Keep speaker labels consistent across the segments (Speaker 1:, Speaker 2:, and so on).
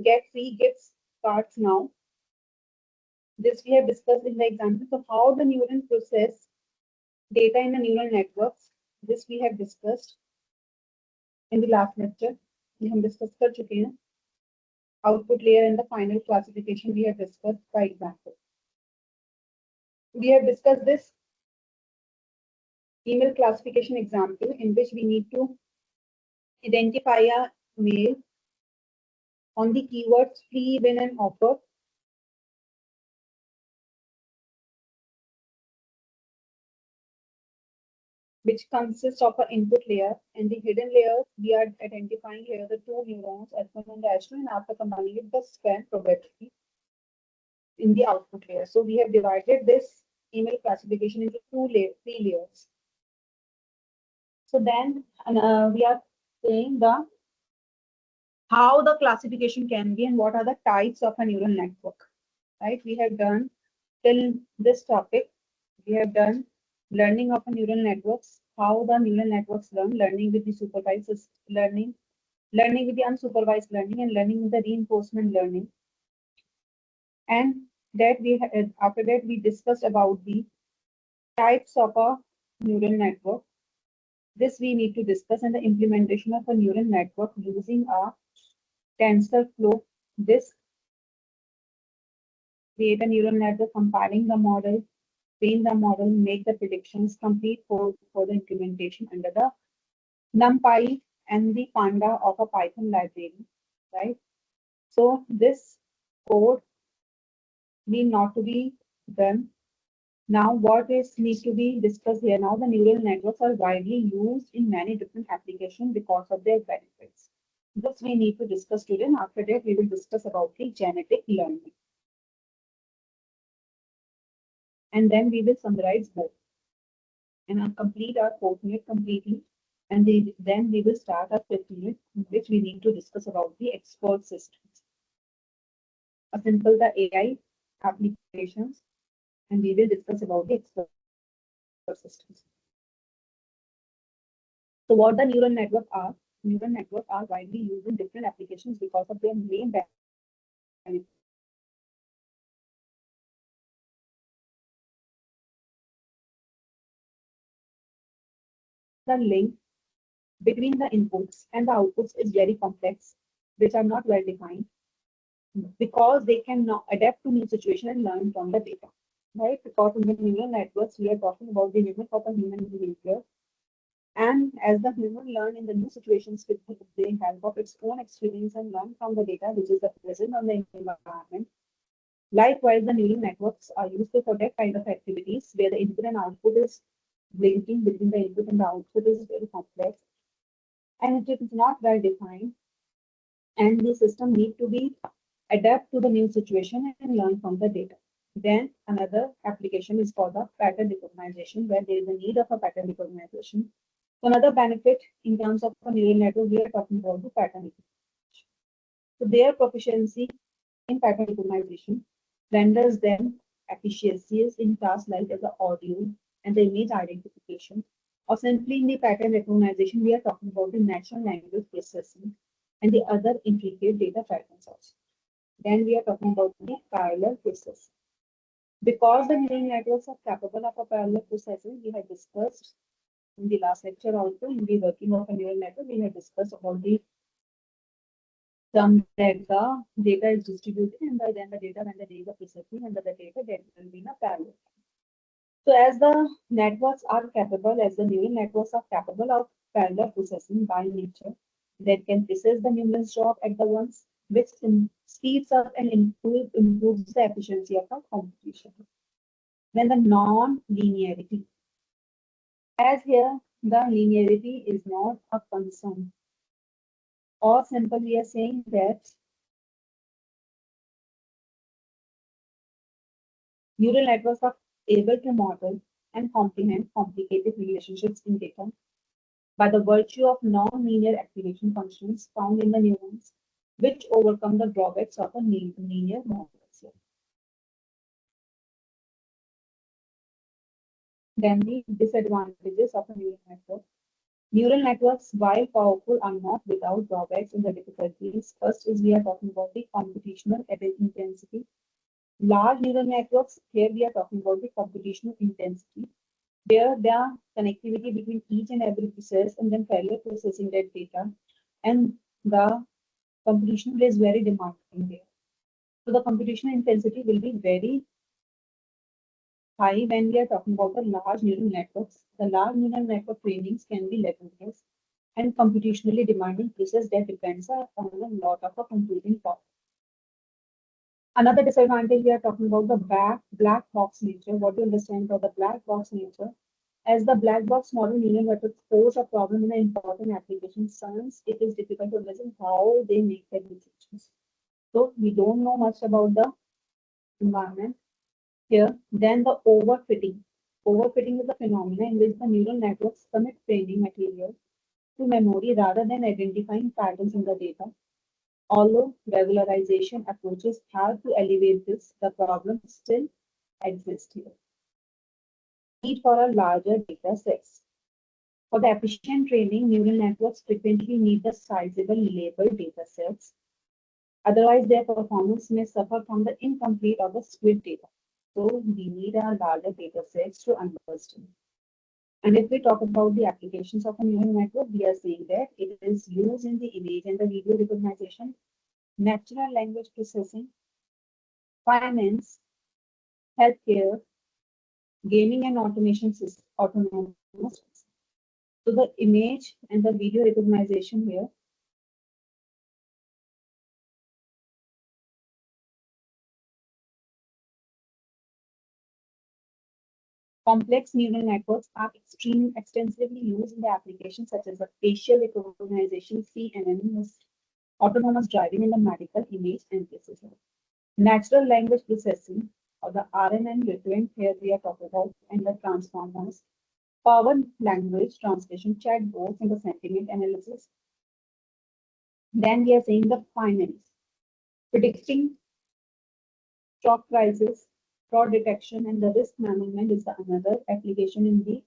Speaker 1: get free gifts cards now. This we have discussed in the example. So how the neuron process data in the neural networks. This we have discussed in the last lecture. We have discussed कर चुके हैं. Output layer and the final classification we have discussed by example. We have discussed this email classification example in which we need to identify a mail on the keywords free, win and offer. Which consists of an input layer and the hidden layers. We are identifying here the two neurons S1 and S2, and after combining it, the span probability in the output layer. So we have divided this email classification into three layers. So then we are saying the how the classification can be and what are the types of a neural network. Right? We have done till this topic. We have done learning of a neural networks, how the neural networks learn, learning with the supervised learning, learning with the unsupervised learning, and learning with the reinforcement learning. And that we after that we discussed about the types of a neural network. This we need to discuss, and the implementation of a neural network using a TensorFlow. This create a neural network, compiling the model, train the model, make the predictions, complete for the implementation under the NumPy and the Panda of a Python library, right? So this code need not to be done. Now what is need to be discussed here? Now the neural networks are widely used in many different applications because of their benefits. This we need to discuss today, and after that we will discuss about the genetic learning. And then we will summarize both and complete our fourth unit completely. And then we will start our fifth unit, in which we need to discuss about the expert systems. A simple the AI applications, and we will discuss about the expert systems. So what the neural networks are? Neural networks are widely used in different applications because of their main benefits. The link between the inputs and the outputs is very complex, which are not well defined, because they cannot adapt to new situations and learn from the data, right? Because in the neural networks, we are talking about the mimic of a human behavior. And as the human learn in the new situations with the help of its own experience and learn from the data which is present on the environment. Likewise, the neural networks are used for that kind of activities where the input and output is linking between the input and the output is very complex, and it is not well defined, and the system need to be adapt to the new situation and learn from the data. Then another application is for the pattern recognition, where there is a need of a pattern recognition. So another benefit in terms of a neural network, we are talking about the pattern recognition. So their proficiency in pattern recognition renders them efficiencies in tasks like the audio and the image identification, or simply in the pattern recognition, we are talking about the natural language processing and the other intricate data patterns also. Then we are talking about the parallel processing. Because the neural networks are capable of a parallel processing, we have discussed in the last lecture also in the working of a neural network, we have discussed about the term that the data is distributed, and then the data when the data processing and the data that will be in a parallel. So as the networks are capable, as the neural networks are capable of parallel processing by nature, that can process the numerous job at the once, which speeds up and improves the efficiency of our computation. Then the non-linearity. As here, the linearity is not a concern. Or simply we are saying that neural networks are able to model and comprehend complicated relationships in data by the virtue of non-linear activation functions found in the neurons, which overcome the drawbacks of the linear models. Then the disadvantages of a neural network. Neural networks, while powerful, are not without drawbacks and the difficulties. First is we are talking about the computational intensity. Large neural networks, here we are talking about the computational intensity, where the connectivity between each and every process and then parallel processing that data, and the computational is very demanding there. So the computational intensity will be very high when we are talking about the large neural networks. The large neural network trainings can be laborious and computationally demanding process that depends on a lot of a computing power. Another disadvantage, we are talking about the black box nature. What do you understand about the black box nature? As the black box model neural networks pose a problem in an important application science, it is difficult to imagine how they make their decisions. So we don't know much about the environment here. Then the overfitting. Overfitting is a phenomenon in which the neural networks commit training material to memory rather than identifying patterns in the data. Although regularization approaches have to elevate this, the problem still exists here. Need for a larger data sets. For the efficient training, neural networks frequently need the sizable labeled data sets. Otherwise, their performance may suffer from the incomplete or the skewed data. So we need a larger data sets to understand. And if we talk about the applications of a neural network, we are saying that it is used in the image and the video recognition, natural language processing, finance, healthcare, gaming and automation systems, autonomous. So the image and the video recognition here. Complex neural networks are extensively used in the applications such as the facial recognition, CNN, autonomous driving in the medical image analysis. Natural language processing, or the RNN retrieval, here we are talking about, and the transformers, power language translation, chatbots, and the sentiment analysis. Then we are saying the finance, predicting stock prices, fraud detection, and the risk management is the another application in the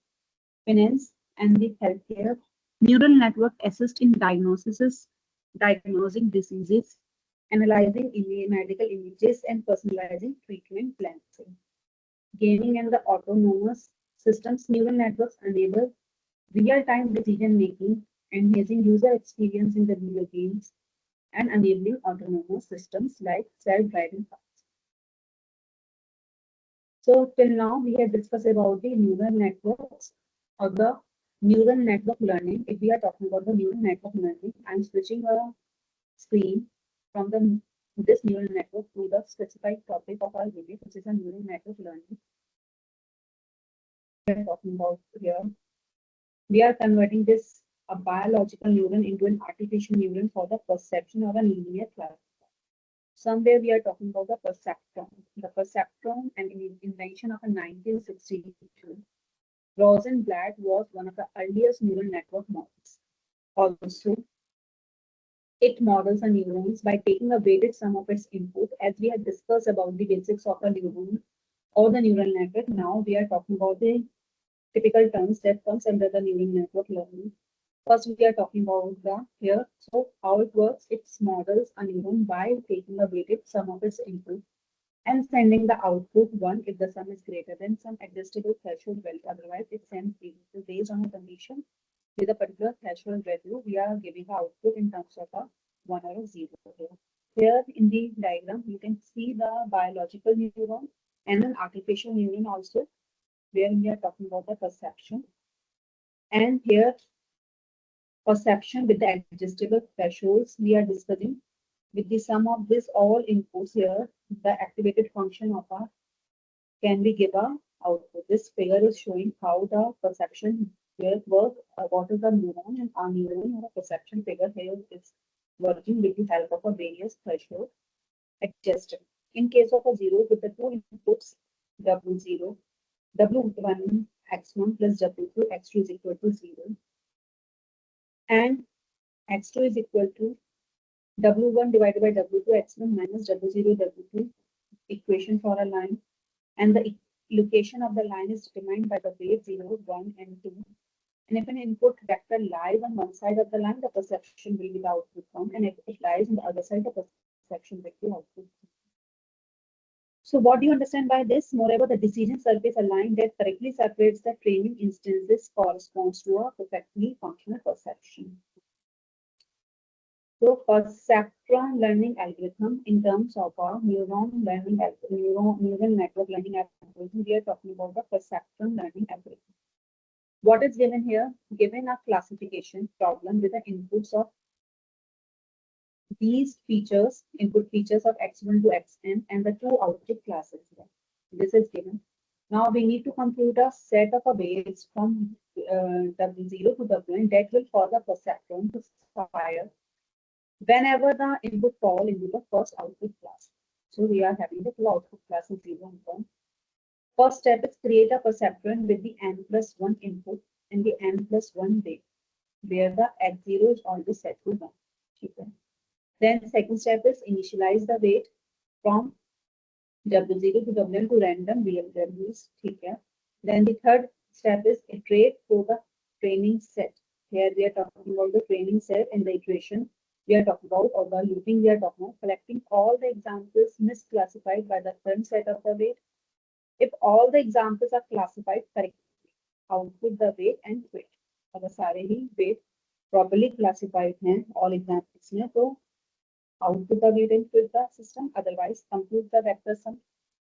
Speaker 1: finance and the healthcare. Neural network assist in diagnosing diseases, analyzing medical images, and personalizing treatment plans. Gaming and the autonomous systems, neural networks enable real-time decision making, enhancing user experience in the video games, and enabling autonomous systems like self-driving cars. So till now we have discussed about the neural networks or the neural network learning. If we are talking about the neural network learning, I'm switching a screen from this neural network to the specific topic of our video, which is a neural network learning. We are talking about here. We are converting this a biological neuron into an artificial neuron for the perception of a linear class. Somewhere we are talking about the perceptron. The perceptron, an invention of a 1962. Rosenblatt was one of the earliest neural network models. Also, it models the neurons by taking a weighted sum of its input. As we have discussed about the basics of a neuron or the neural network, now we are talking about the typical terms that comes under the neural network learning. First, we are talking about the here. So how it works, it models a neuron by taking a weighted sum of its input and sending the output 1 if the sum is greater than some adjustable threshold value. Otherwise, it sends 0. So based on a condition with a particular threshold value, we are giving the output in terms of a 1 or a 0. Here in the diagram, you can see the biological neuron and an artificial neuron also, where we are talking about the perception. And here, perception with the adjustable thresholds we are discussing. With the sum of this all inputs here, the activated function of our can we give a output. This figure is showing how the perception will work, what is the neuron, and our neuron or a perception figure here is working with the help of a various threshold adjusted. In case of a 0, with the two inputs W0, W1 x1 plus W2 x2 is equal to 0, and x2 is equal to W1 divided by W2 x1 minus W0 W2 equation for a line, and the location of the line is determined by the weight 0, 1, and 2. And if an input vector lies on one side of the line, the perception will be the output form. And if it lies on the other side, the perception will be output. So what do you understand by this? Moreover, the decision surface aligned that correctly separates the training instances corresponds to a perfectly functional perception. So perceptron learning algorithm in terms of our neural network learning algorithm, we are talking about the perceptron learning algorithm. What is given here? Given a classification problem with the inputs of these features, input features of x1 to xn and the two output classes here. This is given. Now we need to compute a set of a weights from W0 to Wn that will cause the perceptron to fire whenever the input fall into the first output class. So we are having the two output classes 0 and 1. First step is create a perceptron with the n plus 1 input and the n plus 1 weight, where the x0 is always set to 1. Okay. Then second step is initialize the weight from W0 to Wn to random real values. Okay. Then the third step is iterate for the training set. Here we are talking about the training set and the iteration we are talking about, or the looping we are talking about, collecting all the examples misclassified by the current set of the weight. If all the examples are classified correctly, output the weight and weight. अगर सारे ही weight properly classified हैं all examples में, तो output the weight and fit the system. Otherwise, compute the vector sum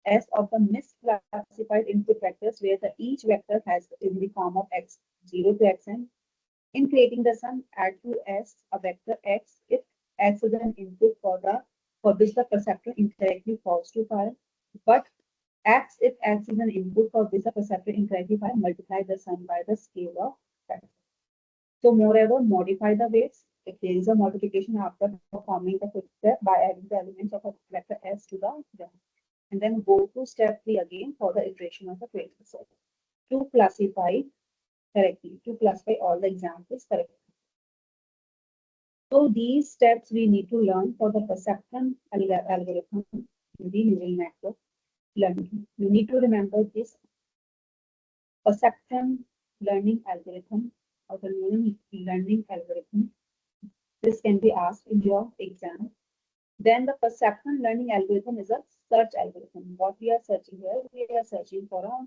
Speaker 1: S of the misclassified input vectors, where the each vector has in the form of x0 to xn. In creating the sum, add to S a vector x if x is an input for which the perceptor incorrectly falls to fire, but x if x is an input for which the perceptor incorrectly fire, multiply the sum by the scale of factor. So moreover, modify the weights. If there is a modification after performing the fifth step by adding the elements of a vector S to the graph. And then go to step 3 again for the iteration of the training set to classify correctly, to classify all the examples correctly. So these steps we need to learn for the perception algorithm in the neural network learning. You need to remember this perception learning algorithm or the neural learning algorithm. This can be asked in your exam. Then the perception learning algorithm is a search algorithm. What we are searching here, we are searching for a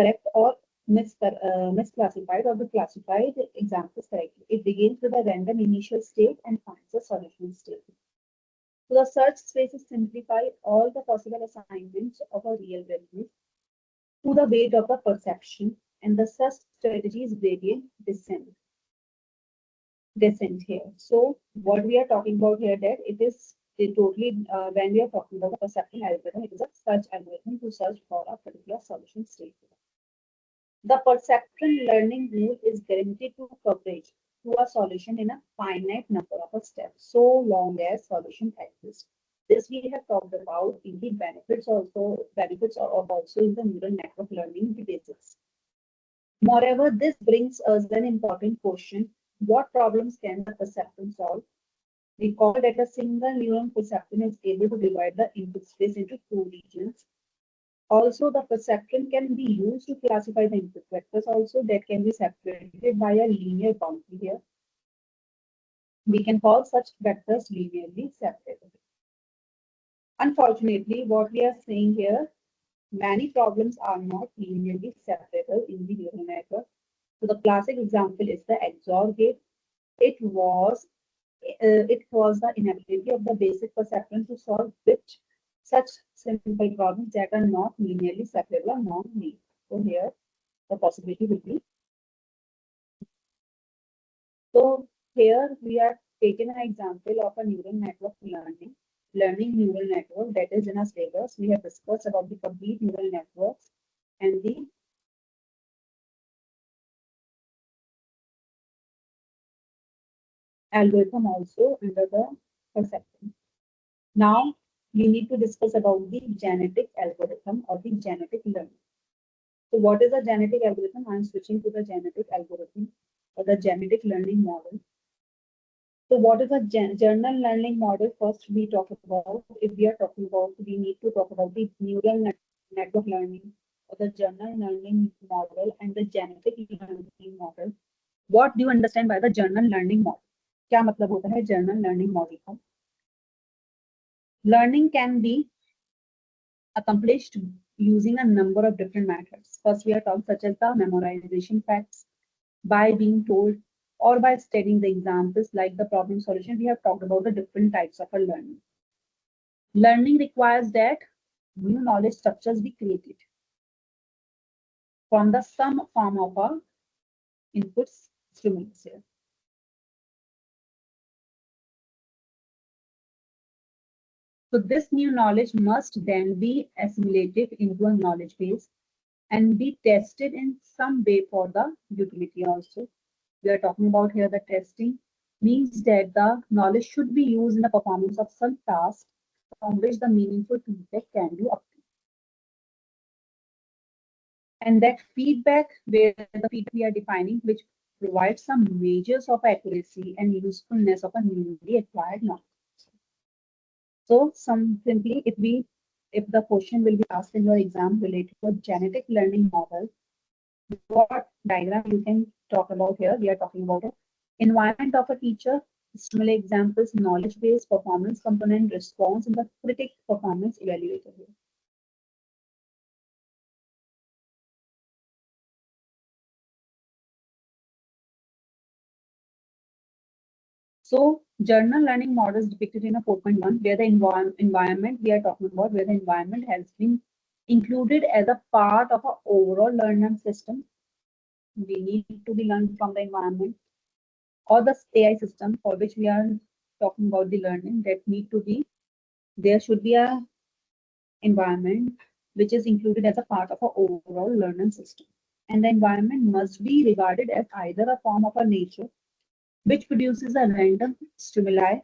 Speaker 1: correct or misclassified or the classified examples correctly. It begins with a random initial state and finds a solution state. So the search space is simplify all the possible assignments of a real value to the weight of the perception, and the search strategy is gradient descent here. So what we are talking about here, that it is totally when we are talking about the perception algorithm, it is a search algorithm to search for a particular solution state. The perception learning rule is guaranteed to coverage to a solution in a finite number of steps, so long as solution exists. This we have talked about in the benefits of also in the neural network learning basics. Moreover, this brings us an important question: what problems can the perception solve? Recall that a single neuron perception is able to divide the input space into two regions. Also, the perception can be used to classify the input vectors also that can be separated by a linear boundary here. We can call such vectors linearly separated. Unfortunately, what we are saying here, many problems are not linearly separable in the neural network. So the classic example is the XOR gate. It was the inability of the basic perception to solve which such simple problems that are not linearly separable or non-linear. So here the possibility will be. So here we are taking an example of a neural network learning neural network that is in our syllabus. We have discussed about the complete neural networks and the algorithm also under the perception. Now we need to discuss about the genetic algorithm or the genetic learning. So what is a genetic algorithm? I am switching to the genetic algorithm or the genetic learning model. So what is a journal learning model? First we talk about, if we are talking about, we need to talk about the neural network learning. or the journal learning model and the genetic learning model. What do you understand by the journal learning model? क्या मतलब होता है journal learning model का? Learning can be accomplished using a number of different methods. First, we are talking such as the memorization facts, by being told, or by studying the examples like the problem solution. We have talked about the different types of a learning. Learning requires that new knowledge structures be created from the some form of a inputs stimulus here. So this new knowledge must then be assimilated into a knowledge base and be tested in some way for the utility also. We are talking about here the testing means that the knowledge should be used in the performance of some task from which the meaningful feedback can be obtained. And that feedback, where the feedback we are defining, which provides some measures of accuracy and usefulness of a newly acquired knowledge. So simply, if the question will be asked in your exam related to genetic learning model, what diagram you can talk about here? We are talking about it. Environment of a teacher, stimuli examples, knowledge base, performance component, response, and the critic performance evaluator here. So journal learning model is depicted in a 4.1, where the environment we are talking about, where the environment has been included as a part of our overall learning system. We need to be learned from the environment, or the AI system for which we are talking about the learning, that need to be, there should be a environment which is included as a part of our overall learning system. And the environment must be regarded as either a form of a nature which produces a random stimuli,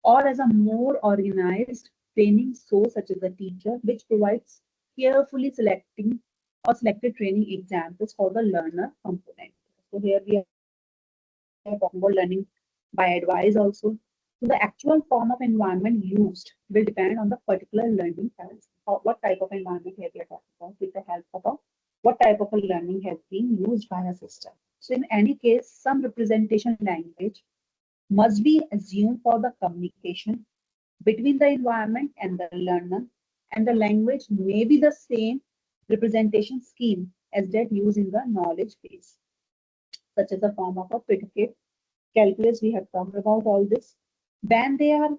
Speaker 1: or as a more organized training source such as a teacher, which provides carefully selecting or selected training examples for the learner component. So here we are talking about learning by advice also. So the actual form of environment used will depend on the particular learning styles. What type of environment here we are talking about, with the help of what type of a learning has been used by a system. So in any case, some representation language must be assumed for the communication between the environment and the learner, and the language may be the same representation scheme as that used in the knowledge base, such as a form of a predicate calculus. We have talked about all this. When they are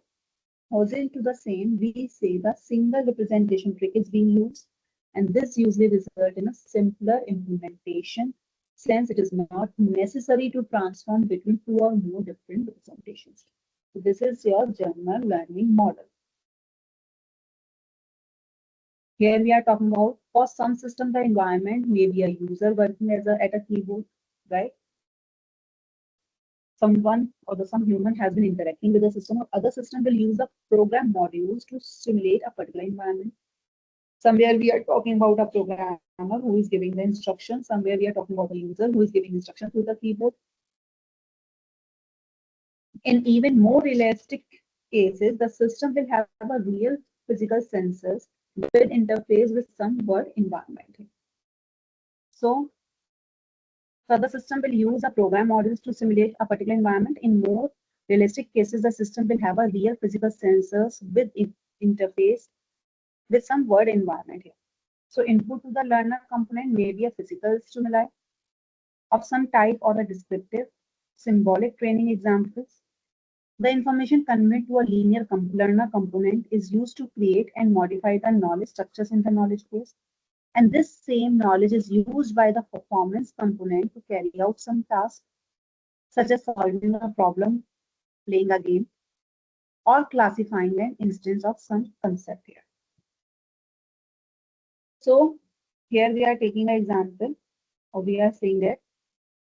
Speaker 1: housing to the same, we say the single representation trick is being used, and this usually results in a simpler implementation, since it is not necessary to transform between two or more different representations. So this is your journal learning model. Here we are talking about, for some system, the environment may be a user working at a keyboard, right? Some human has been interacting with the system, or other system will use the program modules to simulate a particular environment. Somewhere we are talking about a programmer who is giving the instructions. Somewhere we are talking about a user who is giving instructions through the keyboard. In even more realistic cases, the system will have a real physical sensors with interface with some word environment. So the system will use the program models to simulate a particular environment. In more realistic cases, the system will have a real physical sensors with interface with some word environment here. So input to the learner component may be a physical stimuli of some type, or a descriptive symbolic training examples. The information conveyed to a linear learner component is used to create and modify the knowledge structures in the knowledge base. And this same knowledge is used by the performance component to carry out some task, such as solving a problem, playing a game, or classifying an instance of some concept here. So here we are taking an example, or we are saying that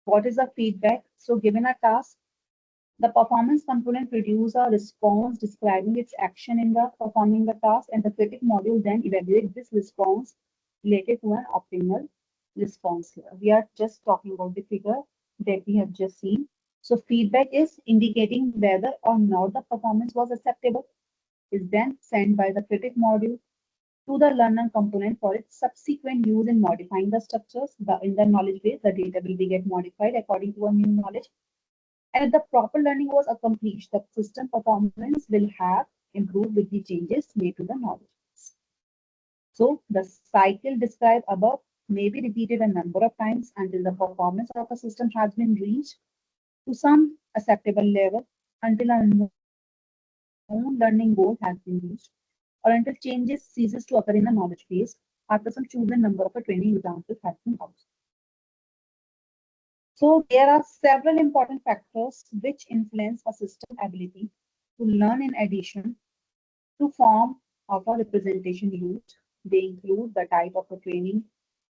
Speaker 1: what is the feedback? So given a task, the performance component produces a response describing its action in the performing the task, and the critic module then evaluates this response related to an optimal response here. We are just talking about the figure that we have just seen. So feedback is indicating whether or not the performance was acceptable, is then sent by the critic module to the learner component for its subsequent use in modifying the structures. In the knowledge base, the data will be get modified according to a new knowledge. And if the proper learning was accomplished, the system performance will have improved with the changes made to the knowledge base. So the cycle described above may be repeated a number of times until the performance of a system has been reached to some acceptable level, until a known learning goal has been reached, or until changes ceases to occur in the knowledge base after some chosen number of a training examples have been used. So there are several important factors which influence a system ability to learn in addition to form of a representation used. They include the type of a training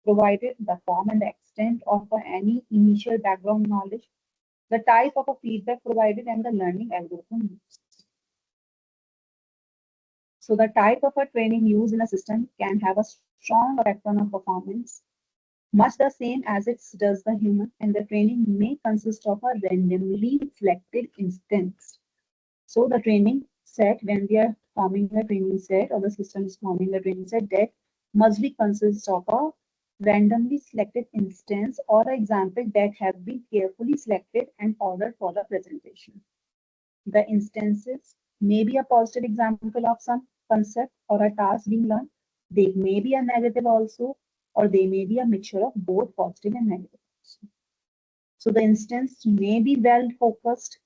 Speaker 1: provided, the form and the extent of any initial background knowledge, the type of a feedback provided, and the learning algorithm used. So the type of a training used in a system can have a strong effect on a performance, much the same as it does the human, and the training may consist of a randomly selected instance. So the training set, when we are forming a training set or the system is forming a training set, that must be consist of a randomly selected instance or an example that have been carefully selected and ordered for the presentation. The instances may be a positive example of some concept or a task being learned. They may be a negative also, or they may be a mixture of both positive and negative. So the instance may be well focused,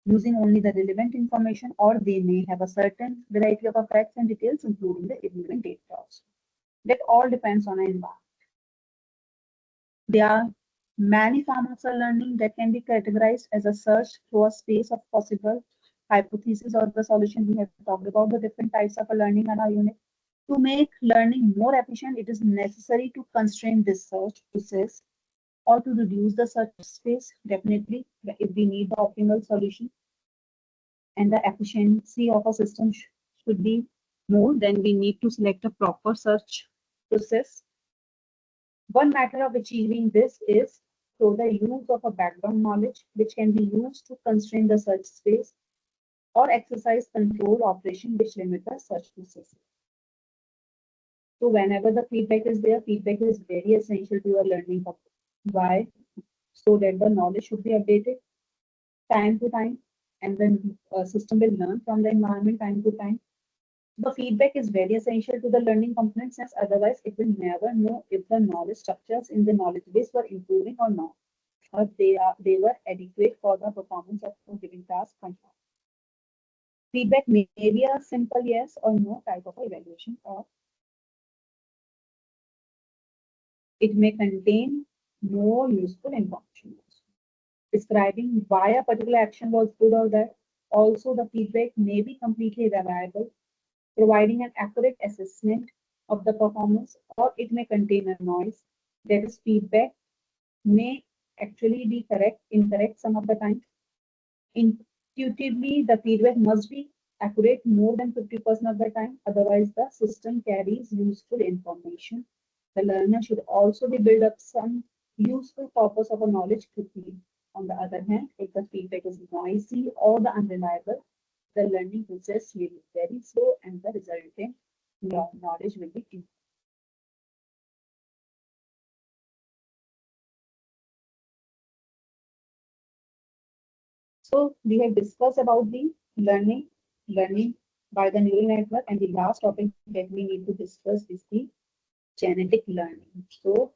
Speaker 1: using only the relevant information, or they may have a certain variety of facts and details, including the irrelevant data also. That all depends on an environment. There are many forms of learning that can be categorized as a search through a space of possible hypothesis or the solution. We have talked about the different types of a learning in our unit. To make learning more efficient, it is necessary to constrain this search process or to reduce the search space. Definitely, if we need the optimal solution and the efficiency of a system should be more, then we need to select a proper search process. One method of achieving this is through the use of a background knowledge, which can be used to constrain the search space or exercise control operation which limit the search process. So whenever the feedback is there, feedback is very essential to your learning purpose. Why? So that the knowledge should be updated time to time, and then system will learn from the environment time to time. The feedback is very essential to the learning component, since otherwise it will never know if the knowledge structures in the knowledge base were improving or not, or they were adequate for the performance of a given task. Feedback may be a simple yes or no type of evaluation, or it may contain more useful information, describing why a particular action was good or bad. Also, the feedback may be completely reliable, providing an accurate assessment of the performance, or it may contain a noise. That is, feedback may actually be correct, incorrect some of the time. Intuitively, the feedback must be accurate more than 50% of the time, otherwise the system carries useful information. The learner should also be build up some useful purpose of a knowledge quickly. On the other hand, if the feedback is noisy or the unreliable, the learning process will be very slow and the resulting knowledge will be incomplete. So we have discussed about the learning by the neural network, and the last topic that we need to discuss is the genetic learning. So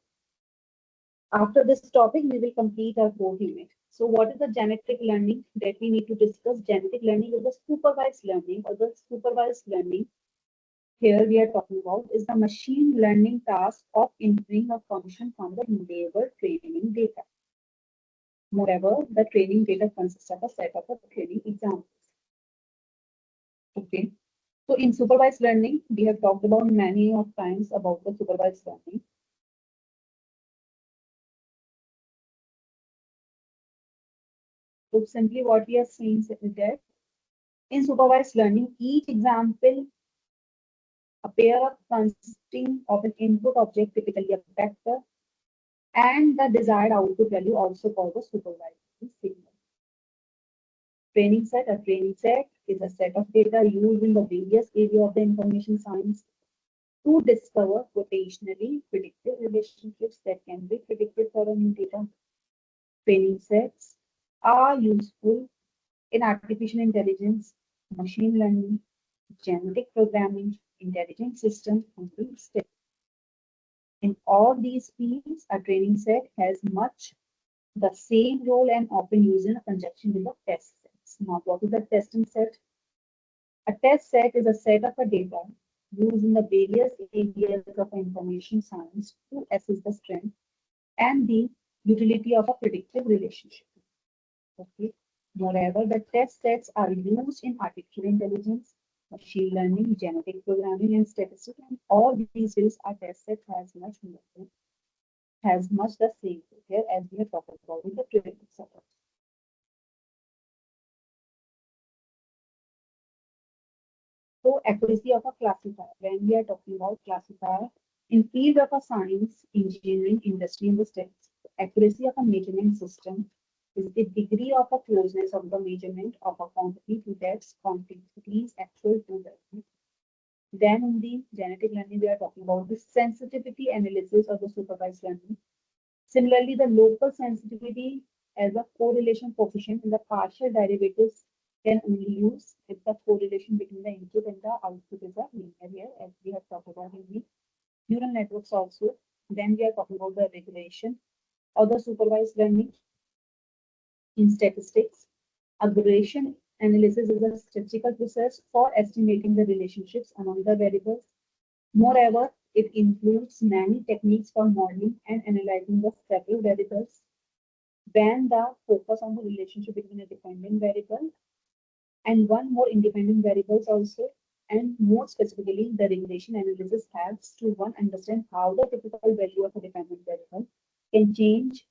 Speaker 1: after this topic, we will complete our fourth unit. So what is the genetic learning that we need to discuss? Genetic learning is the supervised learning, or the supervised learning here we are talking about is the machine learning task of inferring a function from the labeled training data. Moreover, the training data consists of a set of training examples. Okay. So in supervised learning, we have talked about many of times about the supervised learning. So simply what we are saying is that in supervised learning, each example a pair of consisting of an input object, typically a vector, and the desired output value, also called the supervised signal. Training set. A training set is a set of data used in the various area of the information science. to discover potentially predictive relationships that can be predicted for a new data. Training sets are useful in artificial intelligence, machine learning, genetic programming, intelligent systems, and deep tech. In all these fields, a training set has much the same role and often used in conjunction with the test sets. Now, what is a testing set? A test set is a set of a data used in the various areas of information science to assess the strength and the utility of a predictive relationship. Okay. Moreover, the test sets are used in artificial intelligence, machine learning, genetic programming, and statistics. And all these fields are test sets has much the same here as we have talked about in the training setup. So accuracy of a classifier. When we are talking about classifier in field of a science, engineering, industry, and the stats, accuracy of a measurement system is the degree of a closeness of the measurement of a quantity to that quantity's actual to value. Then in the genetic learning, we are talking about the sensitivity analysis of the supervised learning. Similarly, the local sensitivity as a correlation coefficient in the partial derivatives can only use if the correlation between the input and the output is a linear here, as we have talked about in the neural networks also. Then we are talking about the regulation or the supervised learning in statistics. Aggregation analysis is a statistical process for estimating the relationships among the variables. Moreover, it includes many techniques for modeling and analyzing the several variables. Then the focus on the relationship between a dependent variable and one more independent variables also. And more specifically, the regression analysis helps to one understand how the typical value of a dependent variable can change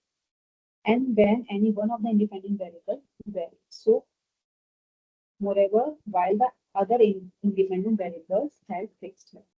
Speaker 1: and when any one of the independent variables varies. So, moreover, while the other independent variables have fixed values.